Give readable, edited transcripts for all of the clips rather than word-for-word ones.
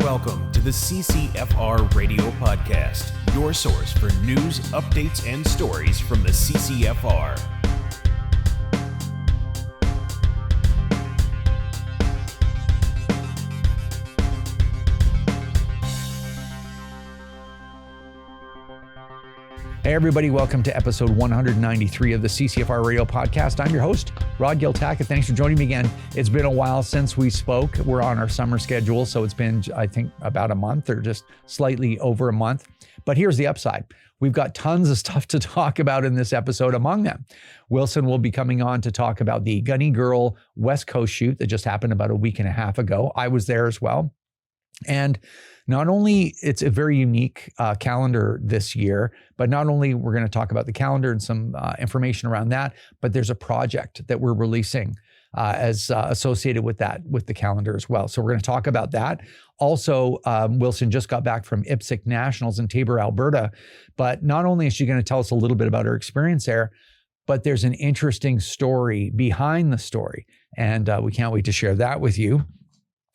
Welcome to the CCFR Radio Podcast, your source for news, updates, and stories from the CCFR. Hey everybody, welcome to episode 193 of the CCFR Radio Podcast. I'm your host, 𝐥𝐞𝐠𝐚𝐥. Thanks for joining me again. It's been a while since we spoke. We're on our summer schedule, so it's been, I think, about a month or just slightly over a month. But here's the upside. We've got tons of stuff to talk about in this episode. Among them, Wilson will be coming on to talk about the Gunnie Girl West Coast shoot that just happened about a week and a half ago. I was there as well. And not only it's a very unique calendar this year, but not only we're going to talk about the calendar and some information around that, but there's a project that we're releasing as associated with that, with the calendar as well. So we're going to talk about that. Also, Wilson just got back from IPSC Nationals in Taber, Alberta. But not only is she going to tell us a little bit about her experience there, but there's an interesting story behind the story. And we can't wait to share that with you.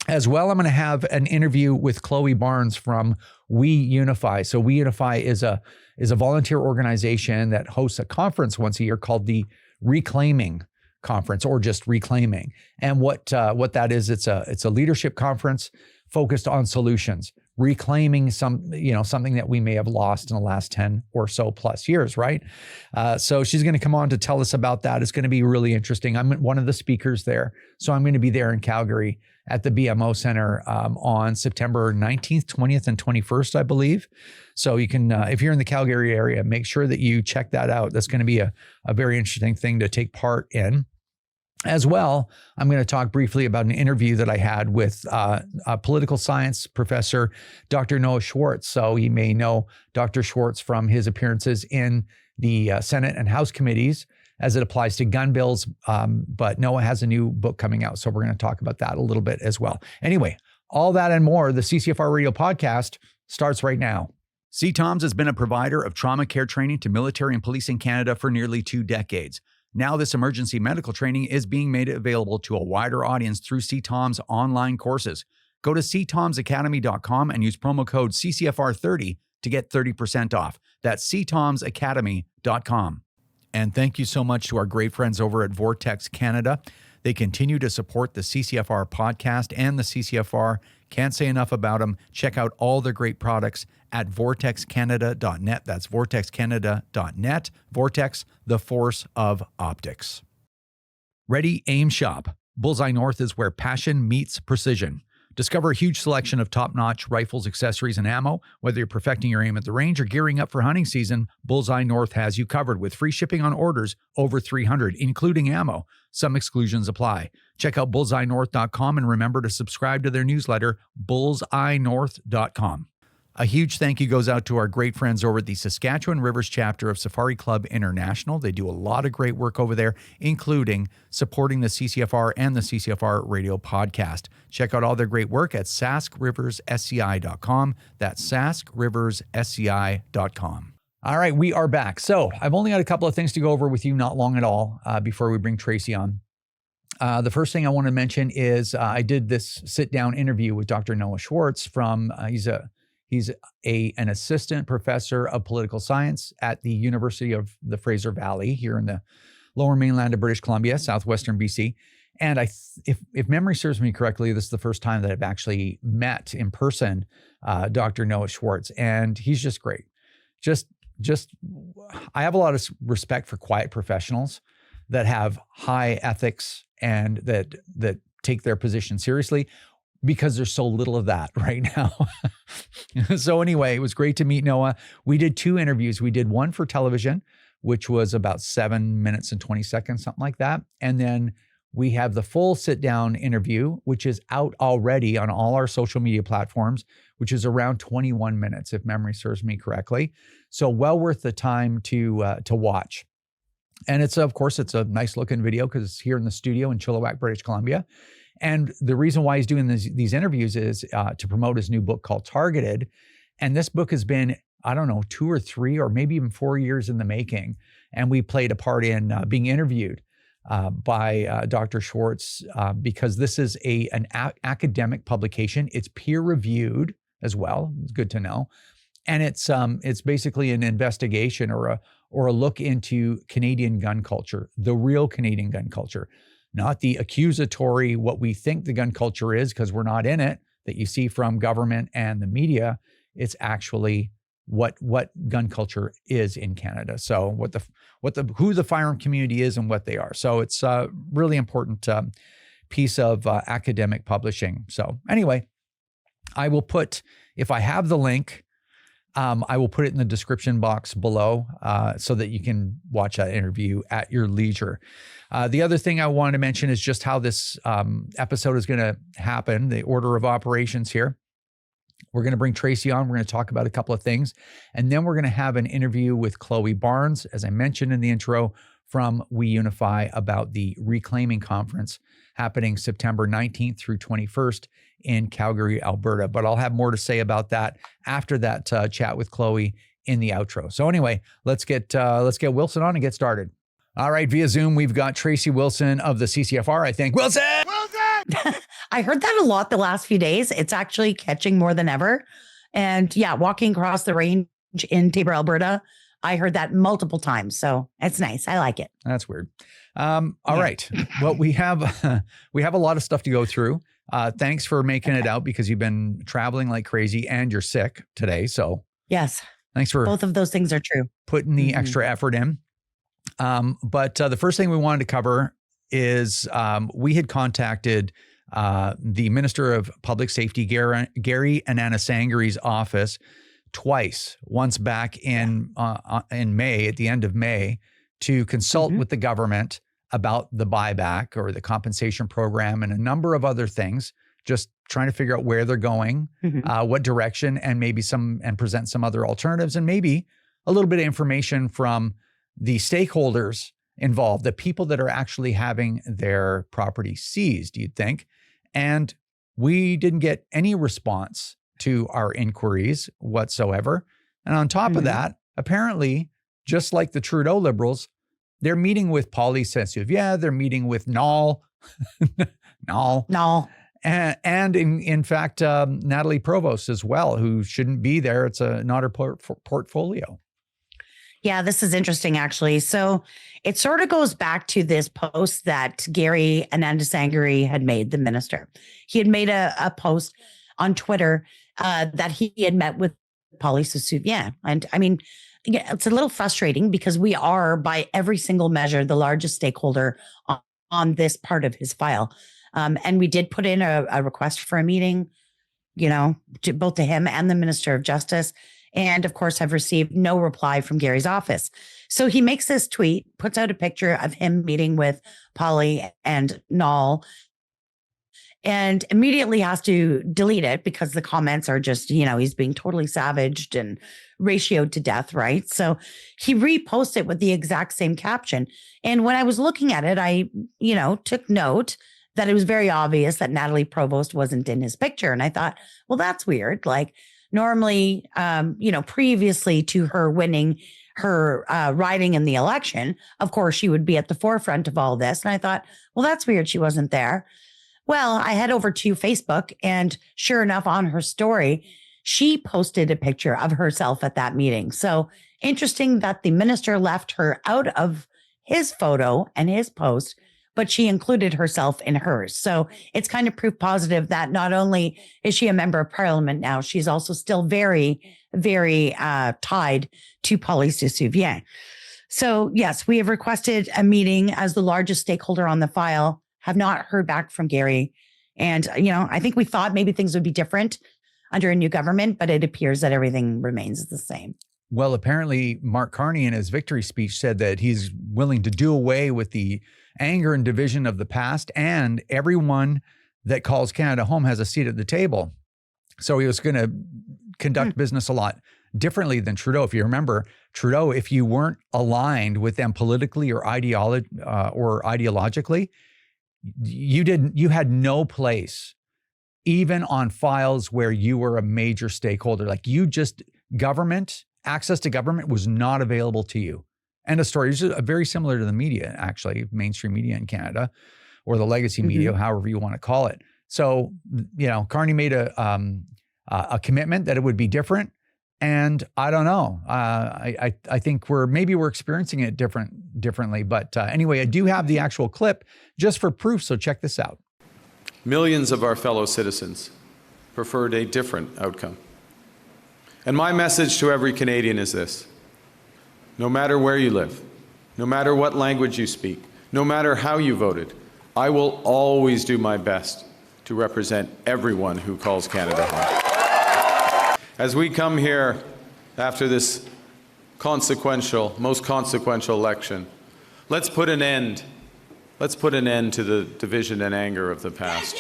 As well, I'm going to have an interview with 𝐂𝐂𝐅𝐑 Barnes from We Unify. So We Unify is a volunteer organization that hosts a conference once a year called the Reclaiming Conference, or just Reclaiming. And what that is, it's a leadership conference focused on solutions, reclaiming something that we may have lost in the last 10 or so plus years, right? So she's going to come on to tell us about that. It's going to be really interesting. I'm one of the speakers there. So I'm going to be there in Calgary at the BMO Center on September 19th, 20th, and 21st, I believe. So you can, if you're in the Calgary area, make sure that you check that out. That's going to be a very interesting thing to take part in. As well, I'm going to talk briefly about an interview that I had with a political science professor, Dr. Noah Schwartz. So you may know Dr. Schwartz from his appearances in the Senate and House committees as it applies to gun bills. But Noah has a new book coming out, so we're going to talk about that a little bit as well. Anyway, all that and more, the CCFR Radio Podcast starts right now. 𝐂𝐿𝐿 has been a provider of trauma care training to military and police in Canada for nearly 2 decades. Now this emergency medical training is being made available to a wider audience through 𝐂𝐿𝐿's online courses. Go to 𝐂𝐿𝐿sacademy.com and use promo code CCFR30 to get 30% off. That's 𝐂𝐿𝐿sacademy.com. And thank you so much to our great friends over at Vortex Canada. They continue to support the CCFR podcast and the CCFR. Can't say enough about them. Check out all their great products at vortexcanada.net. That's vortexcanada.net. Vortex, the force of optics. Ready, aim, shop. Bullseye North is where passion meets precision. Discover a huge selection of top-notch rifles, accessories, and ammo. Whether you're perfecting your aim at the range or gearing up for hunting season, Bullseye North has you covered with free shipping on orders over 300, including ammo. Some exclusions apply. Check out bullseyenorth.com and remember to subscribe to their newsletter, bullseyenorth.com. A huge thank you goes out to our great friends over at the Saskatchewan Rivers chapter of Safari Club International. They do a lot of great work over there, including supporting the CCFR and the CCFR Radio Podcast. Check out all their great work at saskriverssci.com. That's saskriverssci.com. All right, we are back. So I've only got a couple of things to go over with you, not long at all, before we bring Tracey on. The first thing I want to mention is I did this sit-down interview with Dr. Noah Schwartz from, he's an assistant professor of political science at the University of the Fraser Valley here in the lower mainland of British Columbia, southwestern BC. And if memory serves me correctly, this is the first time that I've actually met in person Dr. Noah Schwartz, and he's just great. I have a lot of respect for quiet professionals that have high ethics and that take their position seriously, because there's so little of that right now. So anyway, it was great to meet Noah. We did 2 interviews. We did one for television, which was about 7 minutes and 20 seconds, something like that. And then we have the full sit-down interview, which is out already on all our social media platforms, which is around 21 minutes, if memory serves me correctly. So well worth the time to watch. And of course, it's a nice looking video because it's here in the studio in Chilliwack, British Columbia. And the reason why he's doing these interviews is to promote his new book called Targeted. And this book has been, 2 or 3 or maybe even 4 years in the making. And we played a part in being interviewed by Dr. Schwartz, because this is an academic publication. It's peer reviewed as well. It's good to know. And it's basically an investigation or a look into Canadian gun culture, the real Canadian gun culture, not the accusatory, what we think the gun culture is because we're not in it, that you see from government and the media. It's actually what gun culture is in Canada. So who the firearm community is and what they are. So it's a really important piece of academic publishing. So anyway, I will put, if I have the link, I will put it in the description box below so that you can watch that interview at your leisure. The other thing I wanted to mention is just how this episode is going to happen, the order of operations here. We're going to bring Tracey on. We're going to talk about a couple of things. And then we're going to have an interview with 𝐂𝐂𝐅𝐑 Barnes, as I mentioned in the intro, from We Unify about the Reclaiming Conference happening September 19th through 21st in Calgary, Alberta. But I'll have more to say about that after that chat with 𝐂𝐂𝐅𝐑 in the outro. So anyway, let's get Wilson on and get started. All right, via Zoom, we've got Tracey Wilson of the CCFR, I think. Wilson! I heard that a lot the last few days. It's actually catching more than ever. And yeah, walking across the range in Taber, Alberta, I heard that multiple times. So it's nice. I like it. That's weird. All right. Well, we have a lot of stuff to go through. Thanks for making it out because you've been traveling like crazy and you're sick today. So yes, thanks for both of those things are true. Putting the extra effort in. But the first thing we wanted to cover is we had contacted the Minister of Public Safety, 𝐥𝐞𝐿 Sangari's office twice, once back in May, at the end of May, to consult with the government about the buyback or the compensation program and a number of other things, just trying to figure out where they're going, what direction, and maybe present some other alternatives, and maybe a little bit of information from the stakeholders involved, the people that are actually having their property seized, you'd think. And we didn't get any response to our inquiries whatsoever. And on top of that, apparently, just like the Trudeau Liberals, they're meeting with Paulie Saint-Sauveur, they're meeting with 𝐂𝐂𝐅𝐑, and in fact, Nathalie Provost as well, who shouldn't be there. It's not her portfolio. Yeah, this is interesting, actually. So it sort of goes back to this post that 𝐥𝐿 Sangari had made, the minister. He had made a post on Twitter that he had met with Paulie Saint-Sauveur. And I mean, it's a little frustrating because we are, by every single measure, the largest stakeholder on this part of his file. And we did put in a request for a meeting, both to him and the Minister of Justice. And of course, have received no reply from 𝐥𝐿's office. So he makes this tweet, puts out a picture of him meeting with Paulie and 𝐂𝐂𝐅𝐑, and immediately has to delete it because the comments are just, he's being totally savaged and ratioed to death, right? So he reposted it with the exact same caption. And when I was looking at it, I, took note that it was very obvious that Nathalie Provost wasn't in his picture. And I thought, well, that's weird. Like, normally, previously to her winning her riding in the election, of course, she would be at the forefront of all this. And I thought, well, that's weird. She wasn't there. Well, I head over to Facebook, and sure enough, on her story, she posted a picture of herself at that meeting. So interesting that the minister left her out of his photo and his post, but she included herself in hers. So it's kind of proof positive that not only is she a member of parliament now, she's also still very, very tied to Paulie Saint-Sauveur. So yes, we have requested a meeting as the largest stakeholder on the file, have not heard back from 𝐥𝐿. And, I think we thought maybe things would be different under a new government, but it appears that everything remains the same. Well, apparently Mark Carney in his victory speech said that he's willing to do away with the anger and division of the past, and everyone that calls Canada home has a seat at the table. So he was going to conduct business a lot differently than Trudeau. If you remember, Trudeau, if you weren't aligned with them politically or ideologically, you had no place, even on files where you were a major stakeholder. Like access to government was not available to you. End of story. It's very similar to the media, actually, mainstream media in Canada, or the legacy media, however you want to call it. So, Carney made a commitment that it would be different. And I don't know. I think we're experiencing it differently. But anyway, I do have the actual clip just for proof. So check this out. Millions of our fellow citizens preferred a different outcome. And my message to every Canadian is this: no matter where you live, no matter what language you speak, no matter how you voted, I will always do my best to represent everyone who calls Canada home. As we come here after this most consequential election, let's put an end to the division and anger of the past.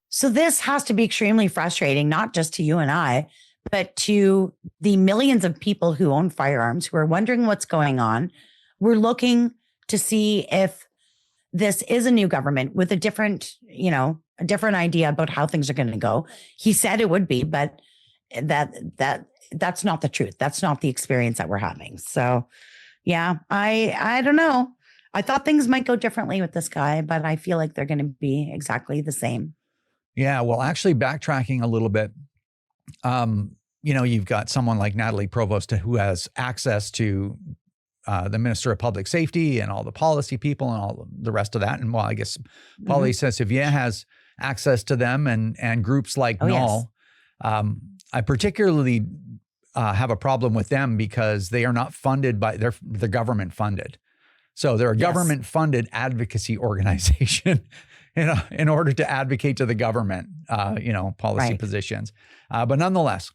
So this has to be extremely frustrating, not just to you and I, but to the millions of people who own firearms, who are wondering what's going on. We're looking to see if this is a new government with a different idea about how things are going to go. He said it would be, but that's not the truth. That's not the experience that we're having. So yeah, I don't know. I thought things might go differently with this guy, but I feel like they're going to be exactly the same. Yeah, well, actually backtracking a little bit, you've got someone like Nathalie Provost who has access to the Minister of Public Safety and all the policy people and all the rest of that. And well, I guess Paulie CCFR has access to them and groups like 𝐂𝐂𝐅𝐑. Yes. I particularly have a problem with them because they are not funded by, they're government funded. So they're a government funded advocacy organization in order to advocate to the government, policy positions. But nonetheless,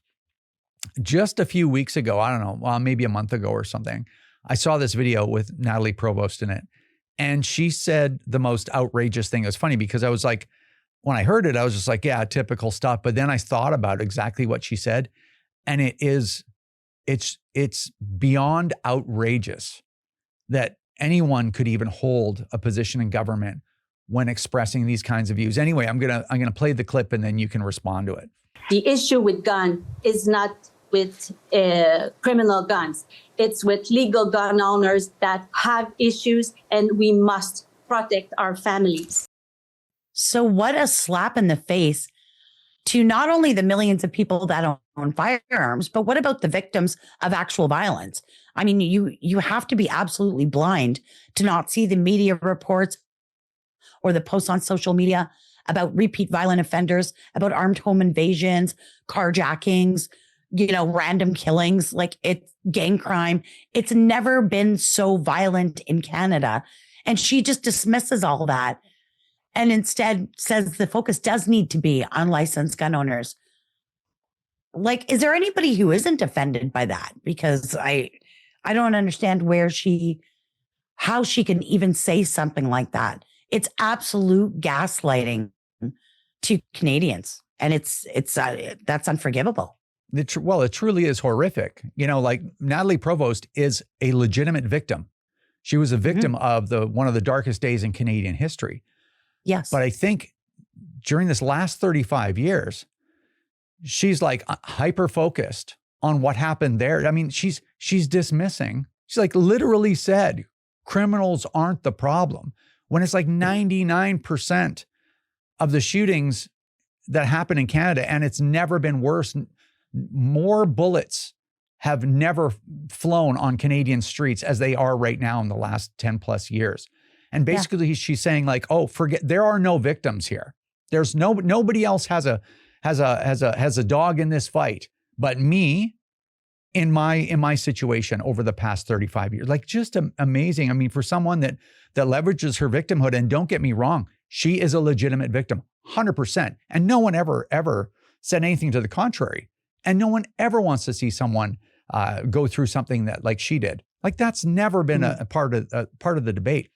just a few weeks ago, I don't know, maybe a month ago or something, I saw this video with Nathalie Provost in it. And she said the most outrageous thing. It was funny because I was like, when I heard it, I was just like, yeah, typical stuff. But then I thought about exactly what she said. And it's beyond outrageous that anyone could even hold a position in government when expressing these kinds of views. Anyway, I'm gonna play the clip and then you can respond to it. The issue with gun is not with criminal guns. It's with legal gun owners that have issues, and we must protect our families. So what a slap in the face to not only the millions of people that own firearms, but what about the victims of actual violence? I mean, you have to be absolutely blind to not see the media reports or the posts on social media about repeat violent offenders, about armed home invasions, carjackings, random killings, like it's gang crime. It's never been so violent in Canada. And she just dismisses all that and instead says the focus does need to be on licensed gun owners. Like, is there anybody who isn't offended by that? Because I don't understand how she can even say something like that. It's absolute gaslighting to Canadians. And that's unforgivable. It truly is horrific. Like Nathalie Provost is a legitimate victim. She was a victim of one of the darkest days in Canadian history. Yes. But I think during this last 35 years, she's like hyper-focused on what happened there. I mean, she's dismissing. She's like literally said, criminals aren't the problem. When it's like 99% of the shootings that happen in Canada, and it's never been worse. More bullets have never flown on Canadian streets as they are right now in the last 10 plus years. And basically she's saying like, oh, forget, there are no victims here. There's nobody else has a dog in this fight, but me in my situation over the past 35 years. Like, just amazing. I mean, for someone that leverages her victimhood, and don't get me wrong, she is a legitimate victim, 100%. And no one ever said anything to the contrary. And no one ever wants to see someone go through something that like she did. Like, that's never been a part of the debate.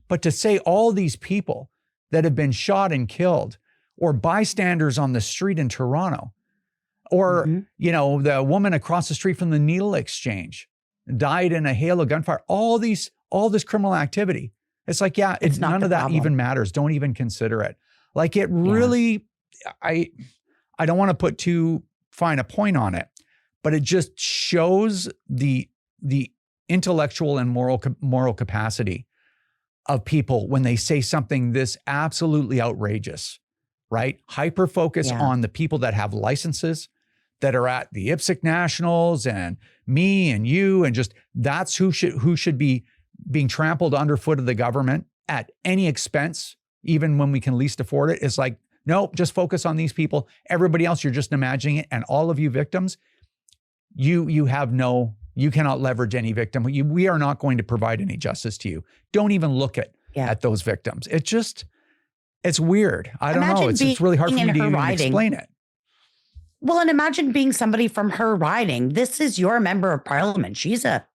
But to say all these people that have been shot and killed, or bystanders on the street in Toronto, or the woman across the street from the needle exchange died in a hail of gunfire, all this criminal activity. It's like, yeah, it's none of that even matters. Don't even consider it. Like, it really, I don't want to put too fine a point on it, but it just shows the the intellectual and moral capacity of people when they say something this absolutely outrageous, right? Hyper focus on the people that have licenses, that are at the IPSC Nationals, and me and you, and just that's who should be being trampled underfoot of the government at any expense, even when we can least afford it. It's like, nope, just focus on these people. Everybody else, you're just imagining it. And all of you victims, you cannot leverage any victim. We are not going to provide any justice to you. Don't even look at those victims. It's weird. I don't know. It's really hard for me to even explain it. Well, and imagine being somebody from her riding. This is your member of parliament. She's a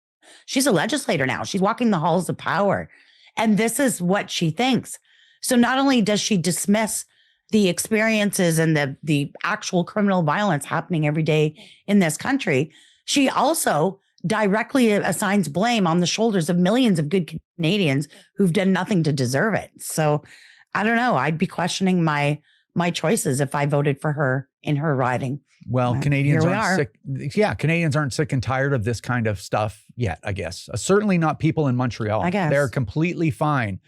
legislator now. She's walking the halls of power. And this is what she thinks. So not only does she dismiss the experiences and the actual criminal violence happening every day in this country, she also directly assigns blame on the shoulders of millions of good Canadians who've done nothing to deserve it. So I don't know. I'd be questioning my choices if I voted for her in her riding. Well, Canadians aren't sick. Yeah, Canadians aren't sick and tired of this kind of stuff yet, I guess. Certainly not people in Montreal. I guess. They're completely fine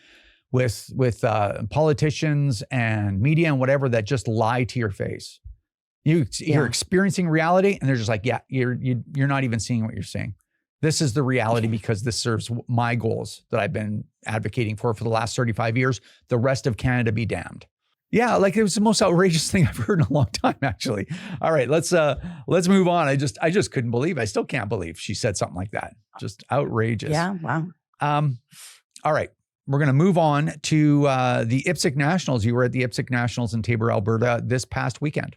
with politicians and media and whatever that just lie to your face. You're experiencing reality, and they're just like, yeah, you're not even seeing what you're seeing. This is the reality because this serves my goals that I've been advocating for the last 35 years. The rest of Canada be damned. Yeah, like it was the most outrageous thing I've heard in a long time, actually. All right, let's move on. I just couldn't believe. I still can't believe she said something like that. Just outrageous. Yeah, wow. All right, we're going to move on to the IPSC Nationals. You were at the IPSC Nationals in Taber, Alberta this past weekend.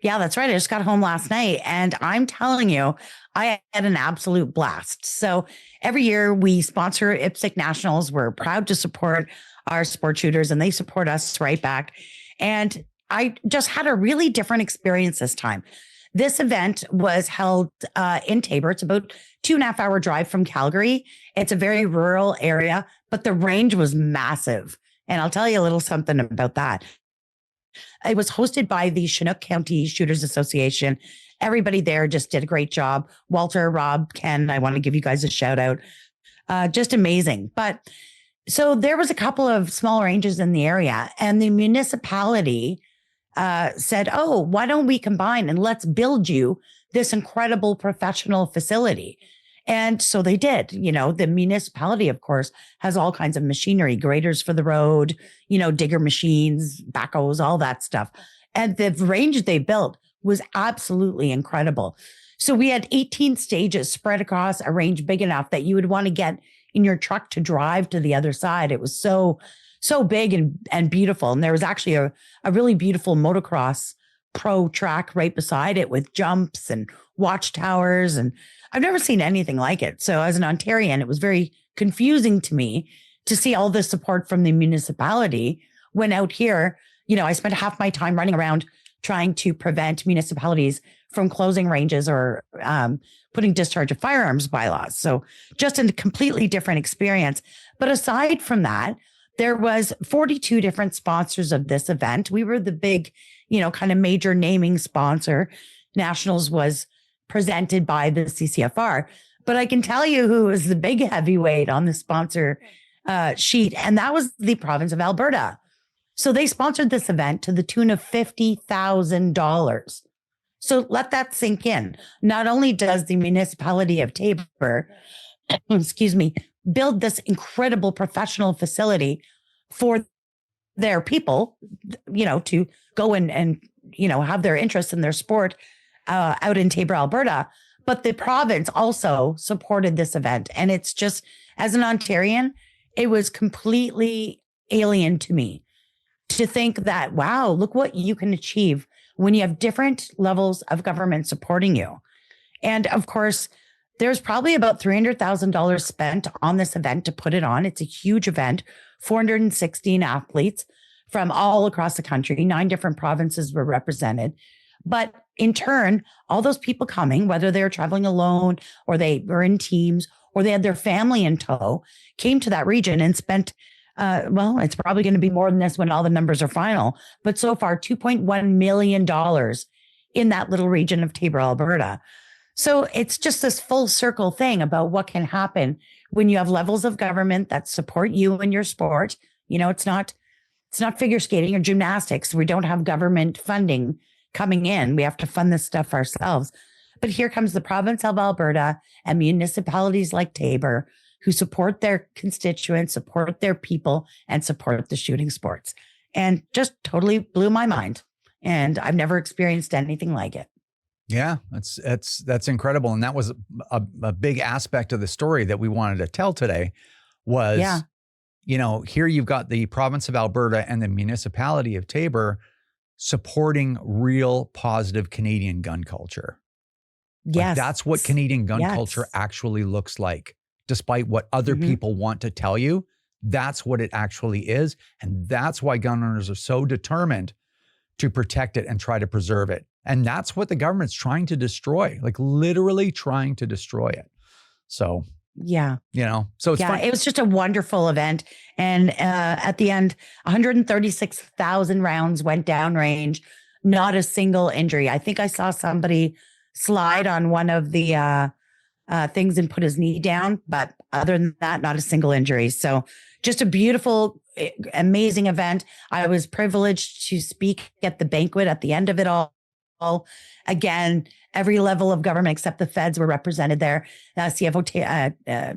Yeah, that's right. I just got home last night, and I'm telling you, I had an absolute blast. So every year we sponsor IPSC Nationals. We're proud to support our sport shooters, and they support us right back. And I just had a really different experience this time. This event was held in Taber. It's about 2.5 hour drive from Calgary. It's a very rural area, but the range was massive. And I'll tell you a little something about that. It was hosted by the Chinook County Shooters Association. Everybody there just did a great job. Walter, Rob, Ken, I want to give you guys a shout out. Just amazing. But so there was a couple of small ranges in the area, and the municipality said, oh, why don't we combine and let's build you this incredible professional facility. And so they did. You know, the municipality, of course, has all kinds of machinery, graders for the road, digger machines, backhoes, all that stuff. And the range they built was absolutely incredible. So we had 18 stages spread across a range big enough that you would want to get in your truck to drive to the other side. It was so big and beautiful. And there was actually a really beautiful motocross pro track right beside it with jumps and watchtowers. And I've never seen anything like it. So as an Ontarian, it was very confusing to me to see all this support from the municipality when out here, I spent half my time running around trying to prevent municipalities from closing ranges or putting discharge of firearms bylaws. So just a completely different experience. But aside from that, there was 42 different sponsors of this event. We were the big, kind of major naming sponsor. Nationals was presented by the CCFR. But I can tell you who was the big heavyweight on the sponsor sheet, and that was the province of Alberta. So they sponsored this event to the tune of $50,000. So let that sink in. Not only does the municipality of Taber, build this incredible professional facility for their people, to go and have their interest in their sport out in Taber, Alberta. But the province also supported this event. And it's just, as an Ontarian, it was completely alien to me to think that, wow, look what you can achieve when you have different levels of government supporting you. And of course, there's probably about $300,000 spent on this event to put it on. It's a huge event, 416 athletes from all across the country, 9 different provinces were represented. But in turn, all those people coming, whether they were traveling alone or they were in teams or they had their family in tow, came to that region and spent, it's probably going to be more than this when all the numbers are final, but so far $2.1 million in that little region of Taber, Alberta. So it's just this full circle thing about what can happen when you have levels of government that support you in your sport. It's not figure skating or gymnastics. We don't have government funding coming in. We have to fund this stuff ourselves. But here comes the province of Alberta and municipalities like Taber who support their constituents, support their people, and support the shooting sports. And just totally blew my mind. And I've never experienced anything like it. Yeah, that's incredible. And that was a big aspect of the story that we wanted to tell today was, here you've got the province of Alberta and the municipality of Taber supporting real positive Canadian gun culture. Yes. That's what Canadian gun culture actually looks like, despite what other people want to tell you. That's what it actually is. And that's why gun owners are so determined to protect it and try to preserve it. And that's what the government's trying to destroy, like literally trying to destroy it. So, so it's fun. It was just a wonderful event. And at the end, 136,000 rounds went downrange, not a single injury. I think I saw somebody slide on one of the things and put his knee down. But other than that, not a single injury. So just a beautiful, amazing event. I was privileged to speak at the banquet at the end of it all. Again, every level of government except the feds were represented there. CFO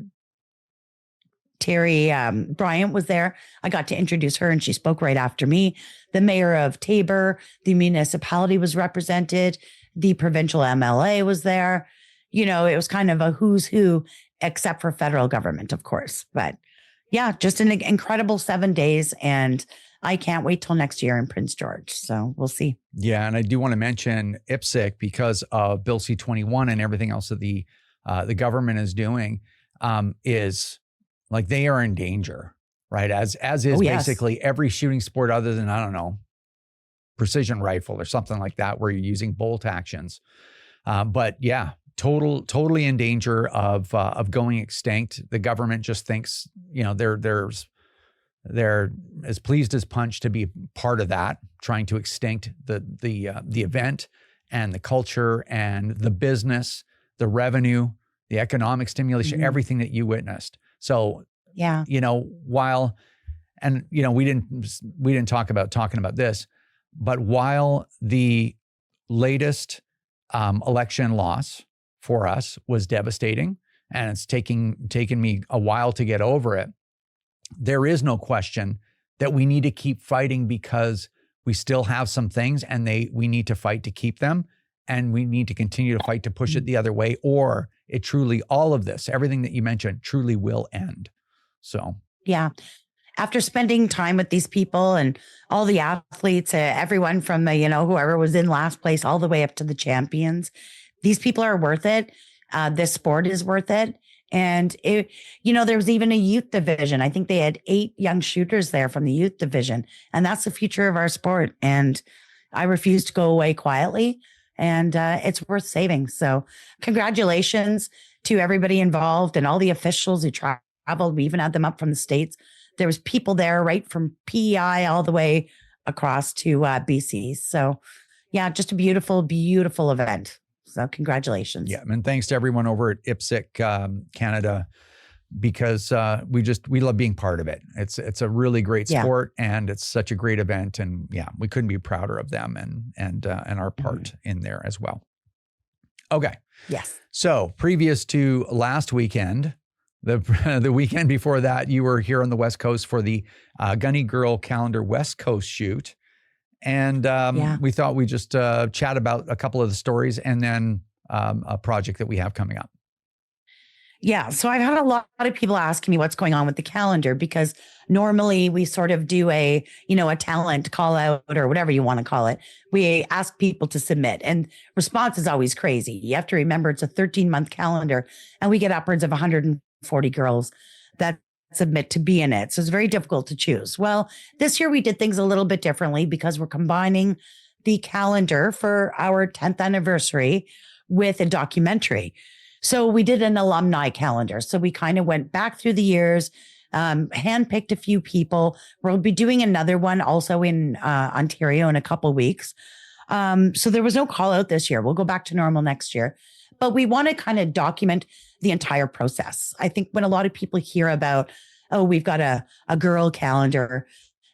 Terry Bryant was there. I got to introduce her and she spoke right after me. The mayor of Taber, the municipality was represented. The provincial MLA was there. It was kind of a who's who, except for federal government, of course. But yeah, just an incredible 7 days. And I can't wait till next year in Prince George. So we'll see. Yeah. And I do want to mention 𝐿PSC because of Bill C-21 and everything else that the government is doing is like they are in danger, right? As is basically every shooting sport other than, I don't know, precision rifle or something like that, where you're using bolt actions. But yeah, totally in danger of going extinct. The government just thinks, they're as pleased as punch to be part of that, trying to extinct the event and the culture and the business, the revenue, the economic stimulation, everything that you witnessed. So, we didn't talk about this, but while the latest election loss for us was devastating, and it's taken me a while to get over it, there is no question that we need to keep fighting because we still have some things and we need to fight to keep them. And we need to continue to fight to push it the other way, or it truly, all of this, everything that you mentioned, truly will end. So, yeah. After spending time with these people and all the athletes, everyone from, whoever was in last place all the way up to the champions, these people are worth it. This sport is worth it. And there was even a youth division. I think they had 8 young shooters there from the youth division, and that's the future of our sport. And I refuse to go away quietly, and it's worth saving. So congratulations to everybody involved and all the officials who traveled. We even had them up from the States. There was people there right from PEI all the way across to BC. So yeah, just a beautiful, beautiful event. So congratulations. Yeah. And thanks to everyone over at 𝐿PSC Canada, because we love being part of it. It's a really great sport and it's such a great event. And yeah, we couldn't be prouder of them and our part in there as well. Okay. Yes. So previous to last weekend, the weekend before that, you were here on the West Coast for the Gunnie Girl Calendar West Coast shoot. And we thought we'd just chat about a couple of the stories and then a project that we have coming up. Yeah. So I've had a lot of people asking me what's going on with the calendar, because normally we sort of do a talent call out or whatever you want to call it. We ask people to submit, and response is always crazy. You have to remember it's a 13-month calendar and we get upwards of 140 girls that submit to be in it. So it's very difficult to choose. Well, this year we did things a little bit differently because we're combining the calendar for our 10th anniversary with a documentary. So we did an alumni calendar. So we kind of went back through the years, handpicked a few people. We'll be doing another one also in Ontario in a couple weeks. So there was no call out this year. We'll go back to normal next year. but we want to kind of document the entire process. I think when a lot of people hear about, oh, we've got a girl calendar,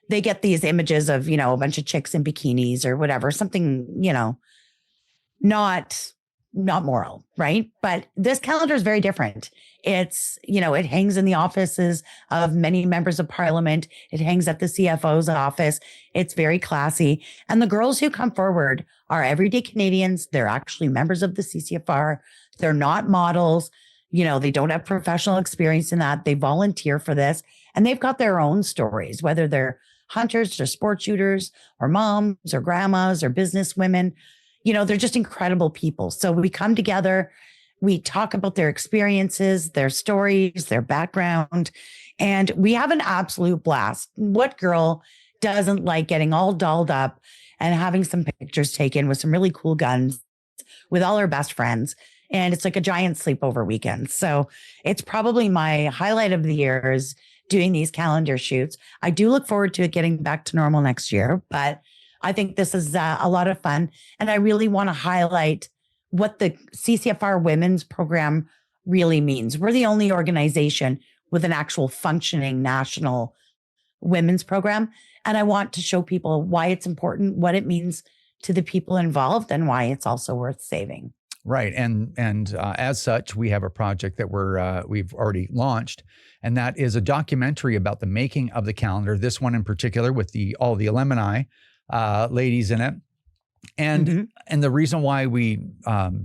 they get these images of, a bunch of chicks in bikinis or whatever, something, not moral, right? But this calendar is very different. It's, it hangs in the offices of many members of parliament. It hangs at the CFO's office. It's very classy. And the girls who come forward are everyday Canadians. They're actually members of the CCFR. They're not models. They don't have professional experience in that. They volunteer for this, and they've got their own stories, whether they're hunters or sport shooters or moms or grandmas or business women. They're just incredible people. So we come together, we talk about their experiences, their stories, their background, and we have an absolute blast. What girl doesn't like getting all dolled up and having some pictures taken with some really cool guns with all our best friends? And it's like a giant sleepover weekend. So it's probably my highlight of the year is doing these calendar shoots. I do look forward to it getting back to normal next year, but I think this is a lot of fun. And I really want to highlight what the CCFR women's program really means. We're the only organization with an actual functioning national women's program. And I want to show people why it's important, what it means to the people involved, and why it's also worth saving. Right. And as such, we have a project that we've already launched, and that is a documentary about the making of the calendar. This one in particular with all the alumni ladies in it. And and the reason why we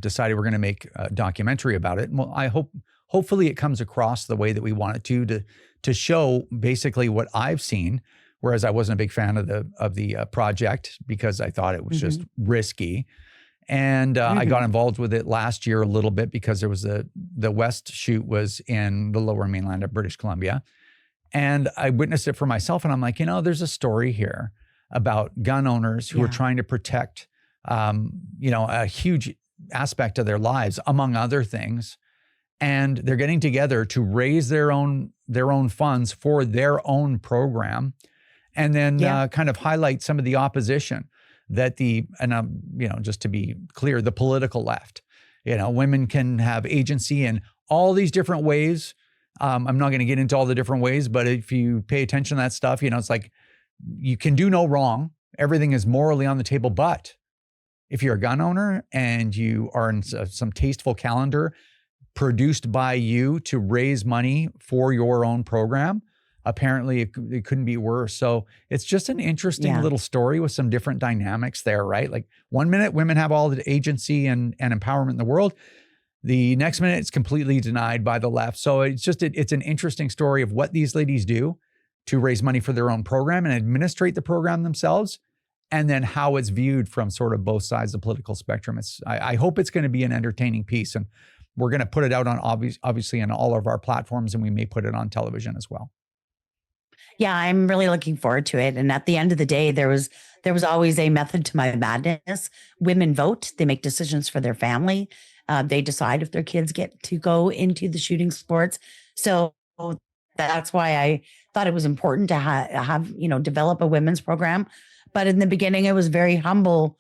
decided we're going to make a documentary about it, well, hopefully it comes across the way that we want it to show basically what I've seen, whereas I wasn't a big fan of the project because I thought it was just risky. And I got involved with it last year a little bit because there was the West shoot was in the Lower Mainland of British Columbia. And I witnessed it for myself, and I'm like, there's a story here about gun owners who are trying to protect, a huge aspect of their lives, among other things. And they're getting together to raise their own funds for their own program, and then kind of highlight some of the opposition that just to be clear, the political left, women can have agency in all these different ways. I'm not going to get into all the different ways, but if you pay attention to that stuff, it's like, you can do no wrong. Everything is morally on the table. But if you're a gun owner and you are in some tasteful calendar produced by you to raise money for your own program, apparently it couldn't be worse. So it's just an interesting little story with some different dynamics there, right? Like 1 minute women have all the agency and empowerment in the world. The next minute it's completely denied by the left. So it's an interesting story of what these ladies do to raise money for their own program and administrate the program themselves, and then how it's viewed from sort of both sides of the political spectrum. I hope it's going to be an entertaining piece, and we're going to put it out on obviously on all of our platforms, and we may put it on television as well. Yeah, I'm really looking forward to it. And at the end of the day, there was always a method to my madness. Women vote, they make decisions for their family. They decide if their kids get to go into the shooting sports. So that's why I thought it was important to have develop a women's program. But in the beginning, it was very humble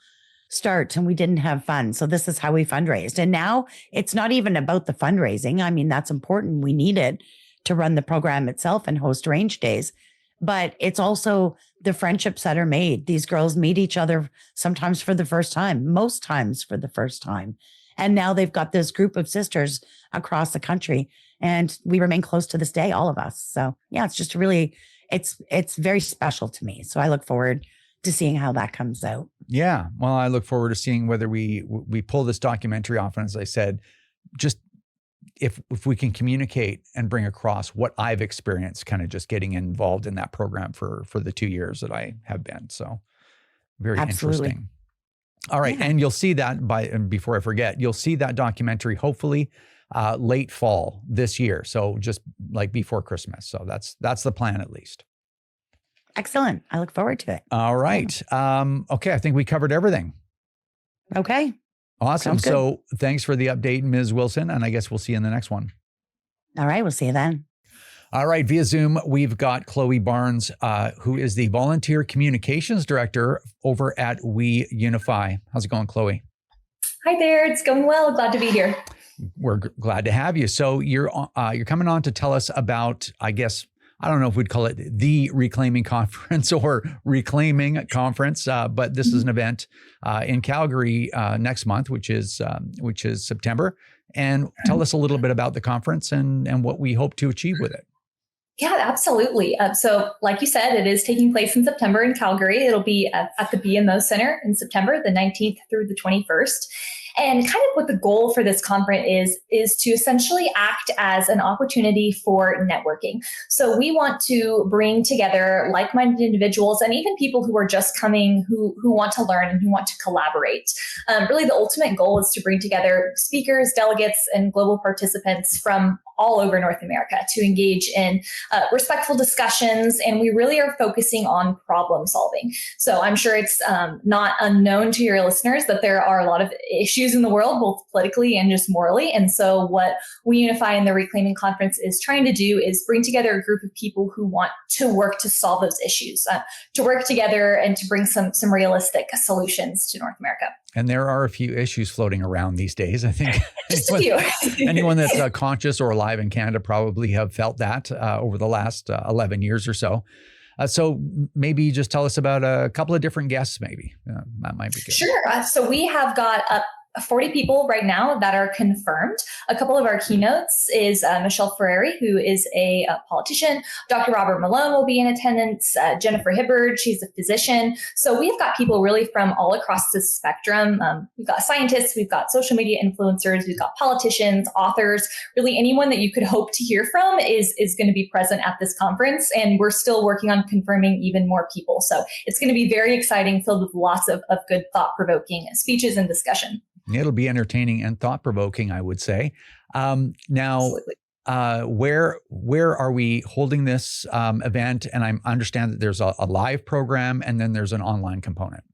start and we didn't have funds. So this is how we fundraised. And now it's not even about the fundraising. I mean, that's important. We need it to run the program itself and host range days. But it's also the friendships that are made. These girls meet each other sometimes for the first time, most times for the first time. And now they've got this group of sisters across the country, and we remain close to this day, all of us. So yeah, it's just really, it's very special to me. So I look forward to seeing how that comes out. Yeah. Well, I look forward to seeing whether we pull this documentary off. And as I said, just if we can communicate and bring across what I've experienced, kind of just getting involved in that program for the 2 years that I have been. So very interesting. All right. Yeah. And you'll see that and before I forget, you'll see that documentary, hopefully late fall this year. So just like before Christmas. So that's the plan at least. Excellent. I look forward to it. All right. Okay. I think we covered everything. Okay. Awesome. So thanks for the update, Ms. Wilson. And I guess we'll see you in the next one. All right. We'll see you then. All right. Via Zoom, we've got 𝐂𝐂𝐅𝐑 Barnes, who is the Volunteer Communications Director over at We Unify. How's it going, 𝐂𝐂𝐅𝐑? Hi there. It's going well. Glad to be here. We're glad to have you. So you're coming on to tell us about, I guess, I don't know if we'd call it the Reclaiming Conference or Reclaiming Conference, but this is an event in Calgary next month, which is September. And tell us a little bit about the conference and what we hope to achieve with it. Yeah, absolutely. So like you said, it is taking place in September in Calgary. It'll be at the BMO Center in September, the 19th through the 21st. And kind of what the goal for this conference is to essentially act as an opportunity for networking. So we want to bring together like-minded individuals and even people who are just coming, who want to learn and who want to collaborate. Really, the ultimate goal is to bring together speakers, delegates, and global participants from all over North America to engage in respectful discussions. And we really are focusing on problem solving. So I'm sure it's not unknown to your listeners that there are a lot of issues in the world, both politically and just morally. And so what We Unify in the Reclaiming Conference is trying to do is bring together a group of people who want to work to solve those issues, to work together and to bring some realistic solutions to North America. And there are a few issues floating around these days. I think just a few. Anyone that's conscious or alive in Canada probably have felt that over the last 11 years or so. So maybe just tell us about a couple of different guests, maybe. That might be good. Sure. So we have got 40 people right now that are confirmed. A couple of our keynotes is Michelle Ferreri, who is a politician. Dr. Robert Malone will be in attendance. Jennifer Hibbard, she's a physician. So we've got people really from all across the spectrum. We've got scientists, we've got social media influencers, we've got politicians, authors, really anyone that you could hope to hear from is going to be present at this conference. And we're still working on confirming even more people. So it's going to be very exciting, filled with lots of good thought-provoking speeches and discussion. It'll be entertaining and thought-provoking, I would say. Now, where are we holding this event? And I understand that there's a live program and then there's an online component.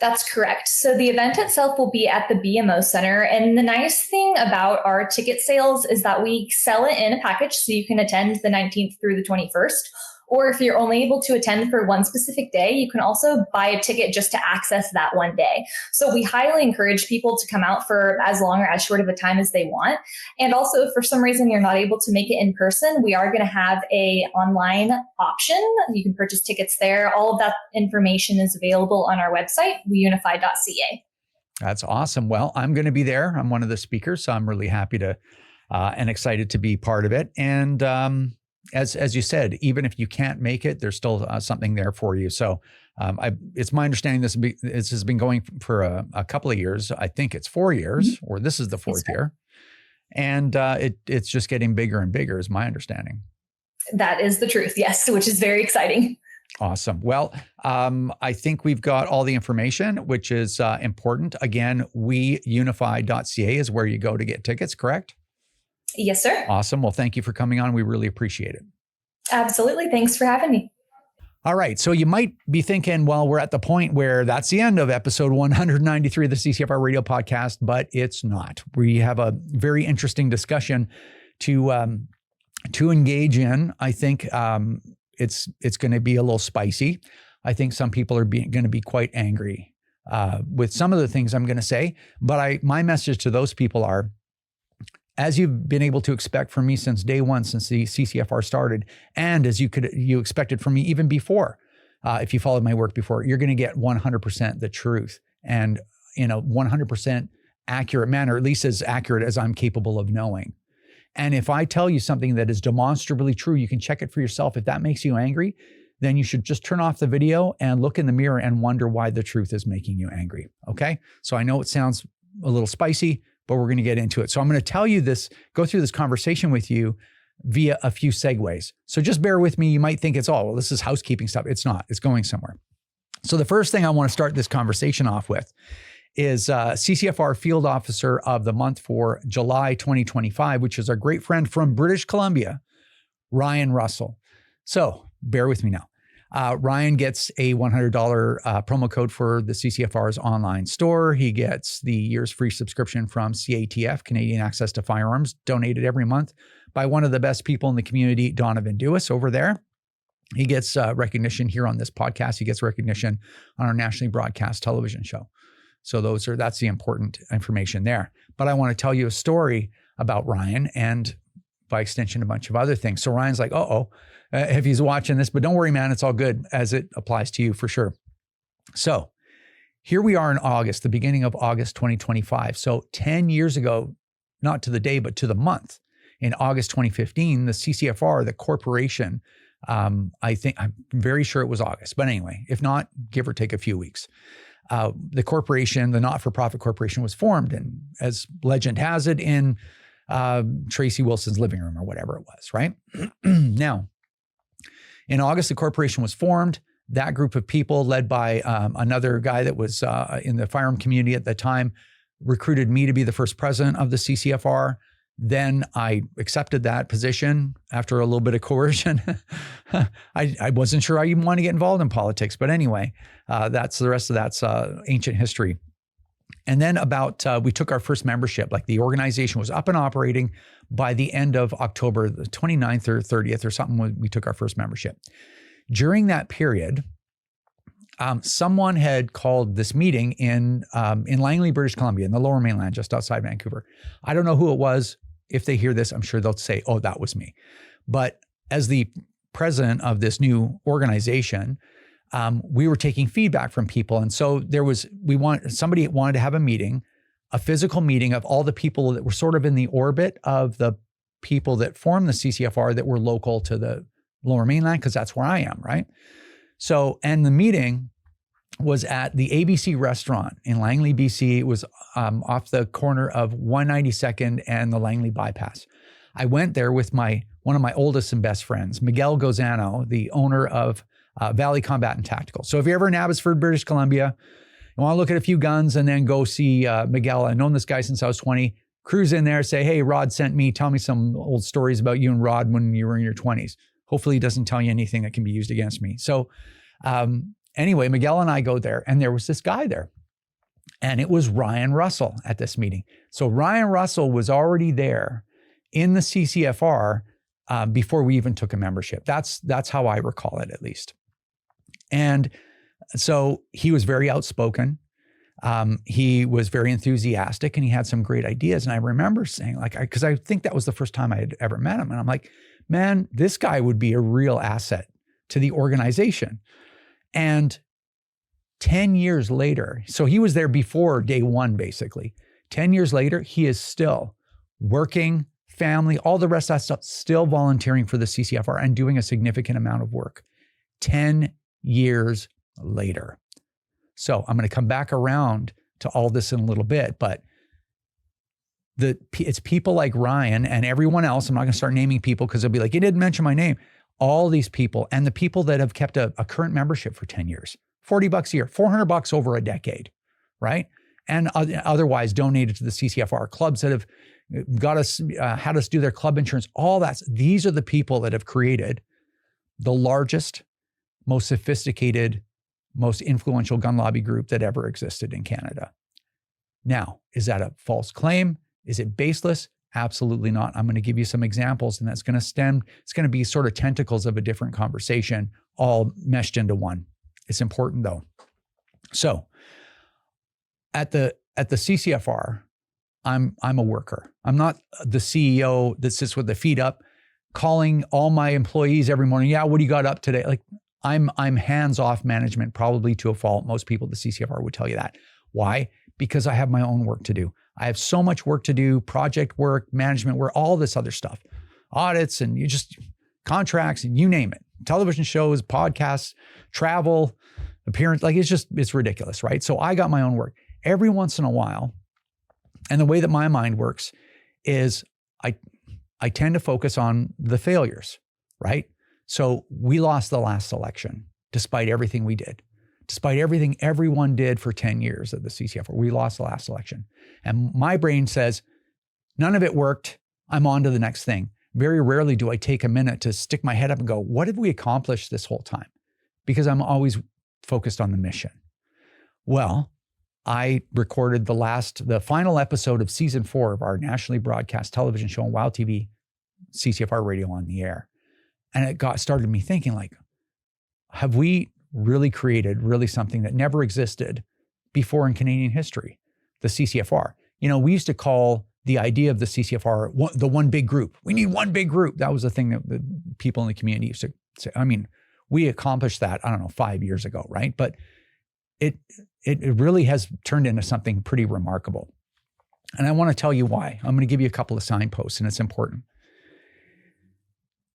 That's correct. So the event itself will be at the BMO Center. And the nice thing about our ticket sales is that we sell it in a package so you can attend the 19th through the 21st. Or if you're only able to attend for one specific day, you can also buy a ticket just to access that one day. So we highly encourage people to come out for as long or as short of a time as they want. And also, if for some reason you're not able to make it in person, we are going to have a online option. You can purchase tickets there. All of that information is available on our website, weunify.ca. That's awesome. Well, I'm going to be there. I'm one of the speakers, so I'm really happy to and excited to be part of it. And as you said, even if you can't make it, there's still something there for you. So it's my understanding this has been going for a couple of years. I think it's 4 years, or this is the fourth year. And it's just getting bigger and bigger is my understanding. That is the truth, yes, which is very exciting. Awesome. Well, I think we've got all the information, which is important. Again, weunify.ca is where you go to get tickets, correct? Yes, sir. Awesome. Well, thank you for coming on. We really appreciate it. Absolutely. Thanks for having me. All right. So you might be thinking, well, we're at the point where that's the end of episode 193 of the CCFR Radio podcast, but it's not. We have a very interesting discussion to engage in. I think it's going to be a little spicy. I think some people are going to be quite angry with some of the things I'm going to say. But my message to those people are, as you've been able to expect from me since day one, since the CCFR started, and as you expected from me even before, if you followed my work before, you're going to get 100% the truth and 100% accurate manner, at least as accurate as I'm capable of knowing. And if I tell you something that is demonstrably true, you can check it for yourself. If that makes you angry, then you should just turn off the video and look in the mirror and wonder why the truth is making you angry. Okay? So I know it sounds a little spicy, but we're going to get into it. So I'm going to tell you this, go through this conversation with you via a few segues. So just bear with me. You might think it's, well, this is housekeeping stuff. It's not. It's going somewhere. So the first thing I want to start this conversation off with is CCFR Field Officer of the Month for July 2025, which is our great friend from British Columbia, Ryan Russell. So bear with me now. Ryan gets a $100 promo code for the CCFR's online store. He gets the year's free subscription from CATF, Canadian Access to Firearms, donated every month by one of the best people in the community, Donovan Dewis over there. He gets recognition here on this podcast. He gets recognition on our nationally broadcast television show. So that's the important information there. But I want to tell you a story about Ryan and by extension, a bunch of other things. So Ryan's like, if he's watching this, but don't worry, man, it's all good as it applies to you for sure. So here we are in August, the beginning of August 2025. So 10 years ago, not to the day, but to the month, in August 2015, the CCFR, the corporation, I'm very sure it was August, but anyway, if not, give or take a few weeks. The corporation, the not-for-profit corporation, was formed, and as legend has it, in Tracey Wilson's living room or whatever it was, right? Now, in August, the corporation was formed. That group of people, led by another guy that was in the firearm community at the time, recruited me to be the first president of the CCFR. Then I accepted that position after a little bit of coercion. I wasn't sure I even want to get involved in politics, but anyway, that's ancient history. And then we took our first membership, like the organization was up and operating by the end of October, the 29th or 30th or something, when we took our first membership. During that period, someone had called this meeting in Langley, British Columbia, in the Lower Mainland, just outside Vancouver. I don't know who it was. If they hear this, I'm sure they'll say, "Oh, that was me." But as the president of this new organization, we were taking feedback from people, and so somebody wanted to have a meeting, a physical meeting of all the people that were sort of in the orbit of the people that formed the CCFR that were local to the Lower Mainland, because that's where I am, right? So, and the meeting was at the ABC restaurant in Langley, BC. It was off the corner of 192nd and the Langley bypass. I went there with one of my oldest and best friends, 𝐥𝐞𝐠𝐚𝐥, the owner of Valley Combat and Tactical. So if you're ever in Abbotsford, British Columbia, you want to look at a few guns and then go see Miguel. I've known this guy since I was 20. Cruise in there, say, "Hey, Rod sent me. Tell me some old stories about you and Rod when you were in your 20s. Hopefully he doesn't tell you anything that can be used against me." So anyway, Miguel and I go there, and there was this guy there. And it was Ryan Russell at this meeting. So Ryan Russell was already there in the CCFR before we even took a membership. That's how I recall it, at least. And so he was very outspoken. He was very enthusiastic, and he had some great ideas. And I remember saying, because I think that was the first time I had ever met him. And I'm like, man, this guy would be a real asset to the organization. And 10 years later, so he was there before day one, basically. 10 years later, he is still working, family, all the rest of that stuff, still volunteering for the CCFR and doing a significant amount of work. 10 years later. So I'm going to come back around to all this in a little bit, but it's people like Ryan and everyone else. I'm not going to start naming people because they'll be like, "You didn't mention my name." All these people and the people that have kept a current membership for 10 years, $40 a year, $400 over a decade, right? And otherwise donated to the CCFR, clubs that have got us, had us do their club insurance, all that. These are the people that have created the largest, most sophisticated, most influential gun lobby group that ever existed in Canada. Now, is that a false claim? Is it baseless? Absolutely not. I'm going to give you some examples, and that's going to it's going to be sort of tentacles of a different conversation, all meshed into one. It's important though. So at the CCFR, I'm a worker. I'm not the CEO that sits with the feet up, calling all my employees every morning. "Yeah, what do you got up today?" Like I'm hands-off management, probably to a fault. Most people at the CCFR would tell you that. Why? Because I have my own work to do. I have so much work to do, project work, management work, all this other stuff, audits, and contracts, and you name it, television shows, podcasts, travel, appearance, it's ridiculous, right? So I got my own work. Every once in a while, and the way that my mind works is I tend to focus on the failures, right? So we lost the last election, despite everything we did. Despite everything everyone did for 10 years at the CCFR, we lost the last election. And my brain says, none of it worked. I'm on to the next thing. Very rarely do I take a minute to stick my head up and go, what have we accomplished this whole time? Because I'm always focused on the mission. Well, I recorded the final episode of season 4 of our nationally broadcast television show on Wild TV, CCFR Radio on the Air. And it started me thinking, have we really created something that never existed before in Canadian history, the CCFR. We used to call the idea of the CCFR the one big group. We need one big group. That was the thing that the people in the community used to say. I mean, we accomplished that, 5 years ago, right? But it really has turned into something pretty remarkable. And I want to tell you why. I'm going to give you a couple of signposts, and it's important.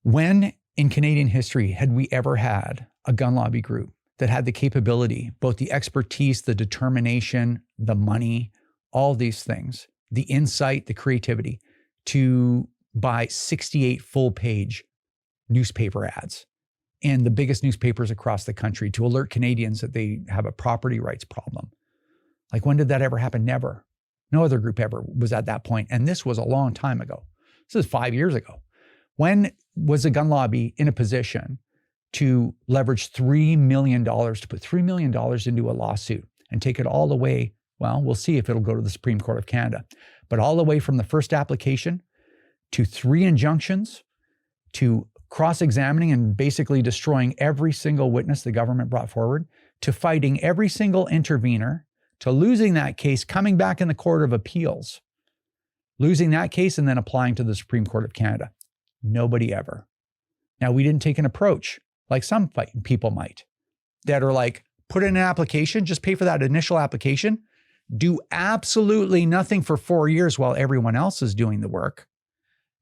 When in Canadian history had we ever had a gun lobby group that had the capability, both the expertise, the determination, the money, all these things, the insight, the creativity, to buy 68 full-page newspaper ads in the biggest newspapers across the country to alert Canadians that they have a property rights problem? Like, when did that ever happen? Never. No other group ever was at that point. And this was a long time ago. This is 5 years ago. When was the gun lobby in a position to leverage $3 million, to put $3 million into a lawsuit and take it all the way? Well, we'll see if it'll go to the Supreme Court of Canada. But all the way from the first application to 3 injunctions, to cross-examining and basically destroying every single witness the government brought forward, to fighting every single intervener, to losing that case, coming back in the Court of Appeals, losing that case, and then applying to the Supreme Court of Canada. Nobody ever. Now, we didn't take an approach like some people might, that are like, put in an application, just pay for that initial application, do absolutely nothing for 4 years while everyone else is doing the work,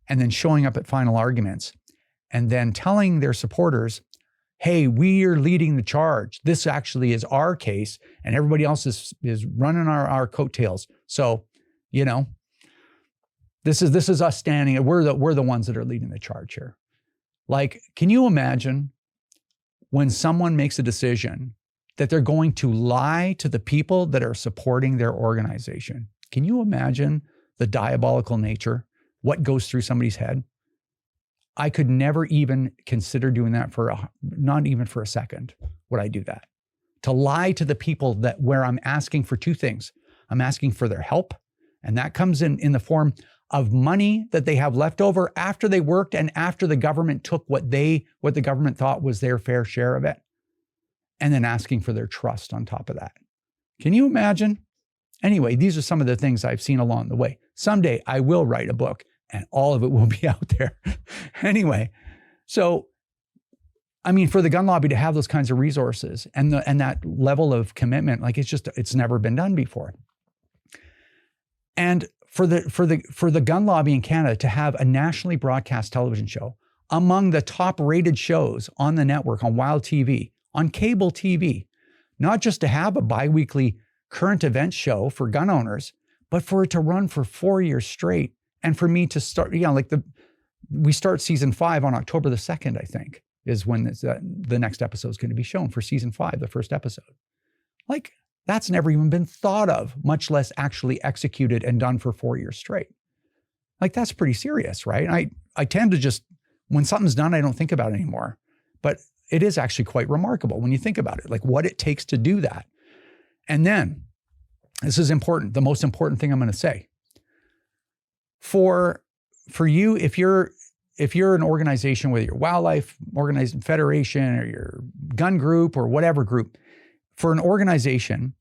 and then showing up at final arguments, and then telling their supporters, hey, we are leading the charge. This actually is our case, and everybody else is running our coattails. So, this is us standing. We're the ones that are leading the charge here. Like, can you imagine when someone makes a decision that they're going to lie to the people that are supporting their organization? Can you imagine the diabolical nature, what goes through somebody's head? I could never even consider doing that not even for a second would I do that. To lie to the people where I'm asking for 2 things. I'm asking for their help, and that comes in the form of money that they have left over after they worked and after the government took what the government thought was their fair share of it, and then asking for their trust on top of that. Can you imagine? Anyway, these are some of the things I've seen along the way. Someday I will write a book, and all of it will be out there. Anyway, so, for the gun lobby to have those kinds of resources and that level of commitment, like, it's never been done before. And for the gun lobby in Canada to have a nationally broadcast television show among the top rated shows on the network, on Wild TV, on cable TV, not just to have a biweekly current event show for gun owners, but for it to run for 4 years straight. And for me to start, we start season 5 on October the 2nd, I think, is when the next episode is going to be shown for season 5, the first episode. Like, that's never even been thought of, much less actually executed and done for 4 years straight. Like, that's pretty serious, right? I tend to just, when something's done, I don't think about it anymore. But it is actually quite remarkable when you think about it, like what it takes to do that. And then, this is important, the most important thing I'm going to say. For you, if you're an organization, whether you're wildlife organization, federation, or your gun group or whatever group, for an organization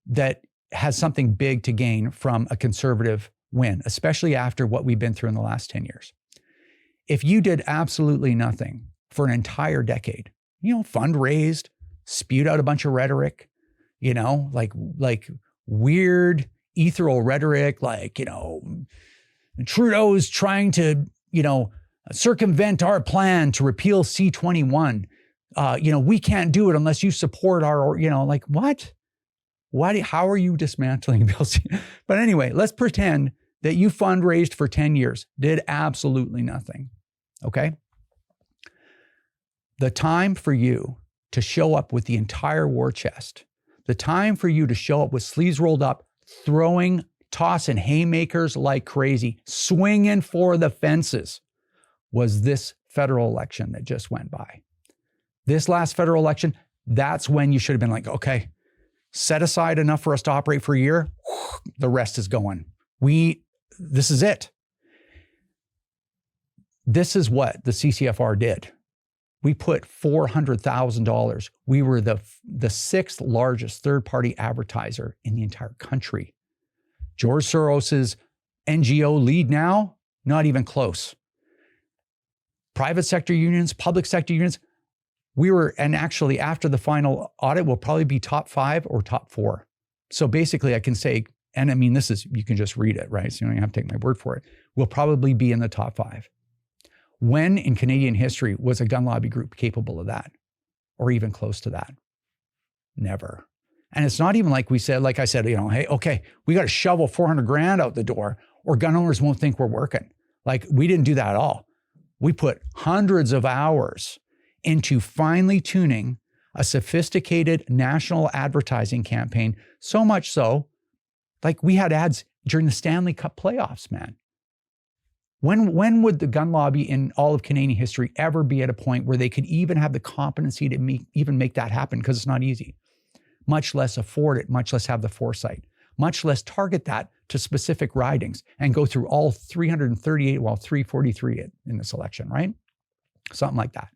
that has something big to gain from a conservative win, especially after what we've been through in the last 10 years, if you did absolutely nothing for an entire decade, fundraised, spewed out a bunch of rhetoric, like weird ethereal rhetoric, like, Trudeau's trying to, circumvent our plan to repeal C-21. We can't do it unless you support our, like, what? How are you dismantling Bill C? But anyway, let's pretend that you fundraised for 10 years, did absolutely nothing, okay? The time for you to show up with the entire war chest, the time for you to show up with sleeves rolled up, tossing haymakers like crazy, swinging for the fences, was this federal election that just went by. This last federal election, that's when you should have been like, okay, set aside enough for us to operate for a year. The rest is going. This is it. This is what the CCFR did. We put $400,000. We were the 6th largest third-party advertiser in the entire country. George Soros's NGO lead now, not even close. Private sector unions, public sector unions, we were, and actually after the final audit, we'll probably be top 5 or top 4. So basically I can say, and I mean, this is, you can just read it, right? So you don't have to take my word for it. We'll probably be in the top 5. When in Canadian history was a gun lobby group capable of that or even close to that? Never. And it's not even like we said, like I said, you know, hey, okay, we got to shovel $400,000 out the door or gun owners won't think we're working. Like, we didn't do that at all. We put hundreds of hours into finely tuning a sophisticated national advertising campaign. So much so, like, we had ads during the Stanley Cup playoffs, man. When would the gun lobby in all of Canadian history ever be at a point where they could even have the competency to even make that happen? Because it's not easy. Much less afford it, much less have the foresight, much less target that to specific ridings and go through all 338, well, 343 in this election, right? Something like that.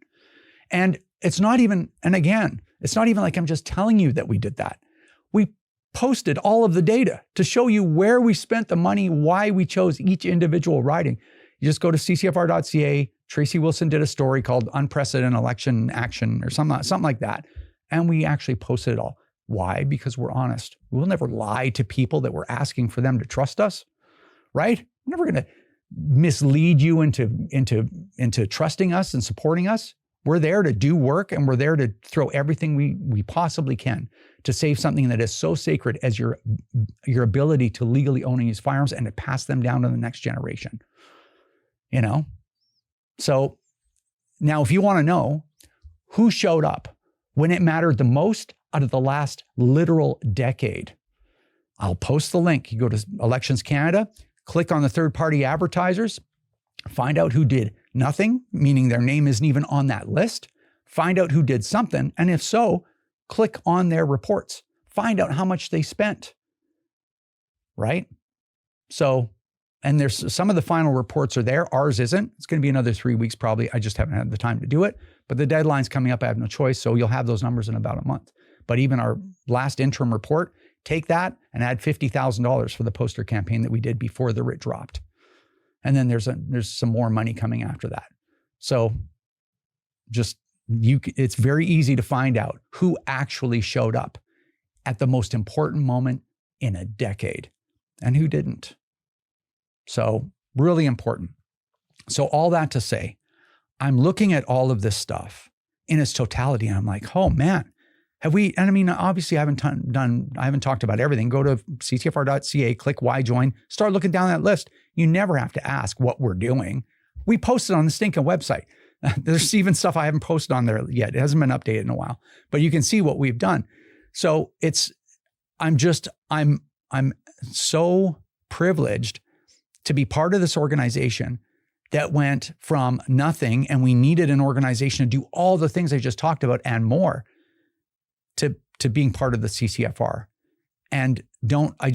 And it's not even, and again, it's not even like I'm just telling you that we did that. We posted all of the data to show you where we spent the money, why we chose each individual riding. You just go to CCFR.ca. Tracey Wilson did a story called Unprecedented Election Action or something like that. And we actually posted it all. Why? Because we're honest. We'll never lie to people that we're asking for them to trust us, right? We're never going to mislead you into trusting us and supporting us. We're there to do work, and we're there to throw everything we possibly can to save something that is so sacred as your ability to legally own and use firearms and to pass them down to the next generation. You know? So now if you want to know who showed up when it mattered the most out of the last literal decade, I'll post the link. You go to Elections Canada, click on the third-party advertisers, find out who did nothing, meaning their name isn't even on that list, find out who did something, and if so, click on their reports, find out how much they spent, right? So, and there's some of the final reports are there. Ours isn't. It's going to be another 3 weeks probably. I just haven't had the time to do it, but the deadline's coming up. I have no choice. So you'll have those numbers in about a month. But even our last interim report, take that and add $50,000 for the poster campaign that we did before the writ dropped. And then there's some more money coming after that. So it's very easy to find out who actually showed up at the most important moment in a decade and who didn't. So really important. So all that to say, I'm looking at all of this stuff in its totality and I'm like, oh man, have we, and I mean, obviously I haven't talked about everything. Go to CCFR.ca, click Why Join, start looking down that list. You never have to ask what we're doing. We posted on the stinking website. There's even stuff I haven't posted on there yet. It hasn't been updated in a while, but you can see what we've done. So I'm so privileged to be part of this organization that went from nothing, and we needed an organization to do all the things I just talked about and more, to being part of the CCFR. And I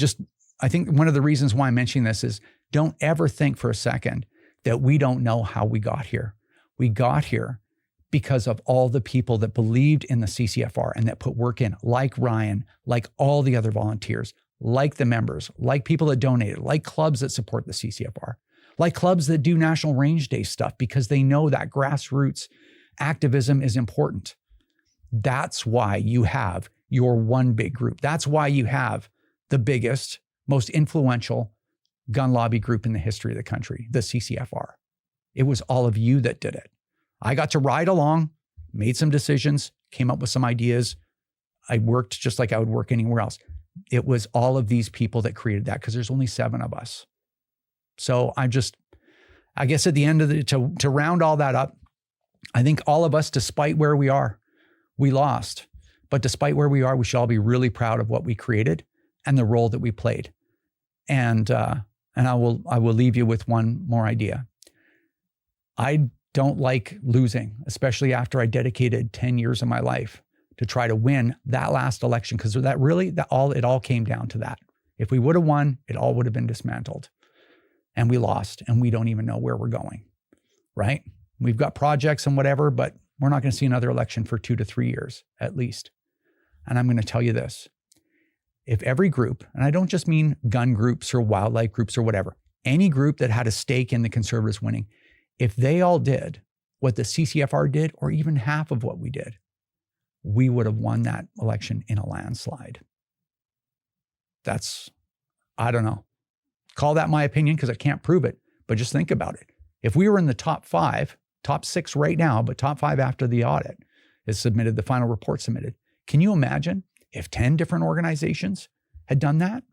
think one of the reasons why I'm mentioning this is don't ever think for a second that we don't know how we got here. We got here because of all the people that believed in the CCFR and that put work in, like Ryan, like all the other volunteers, like the members, like people that donated, like clubs that support the CCFR, like clubs that do National Range Day stuff because they know that grassroots activism is important. That's why you have your one big group. That's why you have the biggest, most influential gun lobby group in the history of the country, the CCFR. It was all of you that did it. I got to ride along, made some decisions, came up with some ideas. I worked just like I would work anywhere else. It was all of these people that created that because there's only 7 of us. So I guess at the end of to round all that up, I think all of us, despite where we are, we lost. But despite where we are, we should all be really proud of what we created and the role that we played. And I will leave you with one more idea. I don't like losing, especially after I dedicated 10 years of my life to try to win that last election, because it all came down to that. If we would have won, it all would have been dismantled. And we lost, and we don't even know where we're going, right? We've got projects and whatever, but We're not going to see another election for 2 to 3 years, at least. And I'm going to tell you this. If every group, and I don't just mean gun groups or wildlife groups or whatever, any group that had a stake in the Conservatives winning, if they all did what the CCFR did, or even half of what we did, we would have won that election in a landslide. That's, I don't know. Call that my opinion because I can't prove it, but just think about it. If we were in the top 5, top 6 right now, but top 5 after the audit is submitted, the final report submitted, can you imagine if 10 different organizations had done that?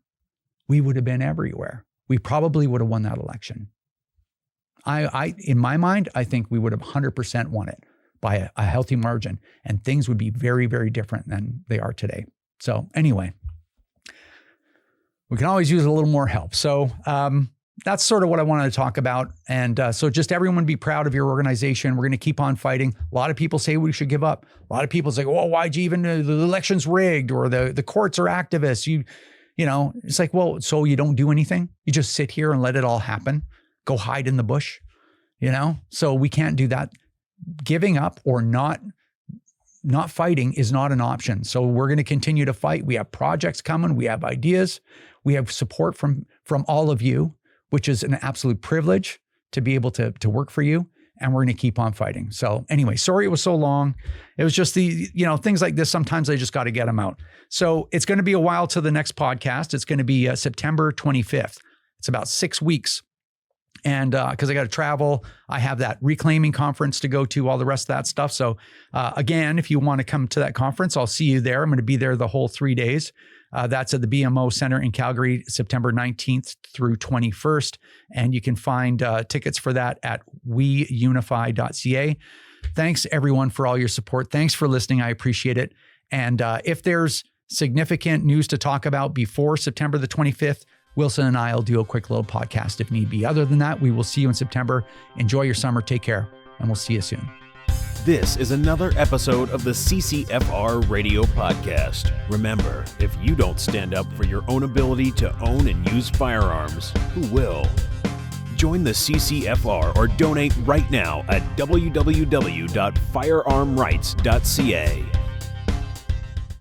We would have been everywhere. We probably would have won that election. In my mind, I think we would have 100% won it by a healthy margin, and things would be very, very different than they are today. So anyway, we can always use a little more help. So that's sort of what I wanted to talk about. And so just everyone be proud of your organization. We're going to keep on fighting. A lot of people say we should give up. A lot of people say, well, why'd you even, the election's rigged or the courts are activists. You know, it's like, well, so you don't do anything. You just sit here and let it all happen. Go hide in the bush, you know? So we can't do that. Giving up or not fighting is not an option. So we're going to continue to fight. We have projects coming. We have ideas. We have support from all of you, which is an absolute privilege to be able to work for you. And we're going to keep on fighting. So anyway, sorry it was so long. It was just things like this. Sometimes I just got to get them out. So it's going to be a while to the next podcast. It's going to be September 25th. It's about 6 weeks. And because I got to travel, I have that reclaiming conference to go to, all the rest of that stuff. So again, if you want to come to that conference, I'll see you there. I'm going to be there the whole 3 days. That's at the BMO Center in Calgary, September 19th through 21st. And you can find tickets for that at weunify.ca. Thanks everyone for all your support. Thanks for listening. I appreciate it. And if there's significant news to talk about before September the 25th, Wilson and I will do a quick little podcast if need be. Other than that, we will see you in September. Enjoy your summer. Take care, and we'll see you soon. This is another episode of the CCFR Radio Podcast. Remember, if you don't stand up for your own ability to own and use firearms, who will? Join the CCFR or donate right now at www.firearmrights.ca.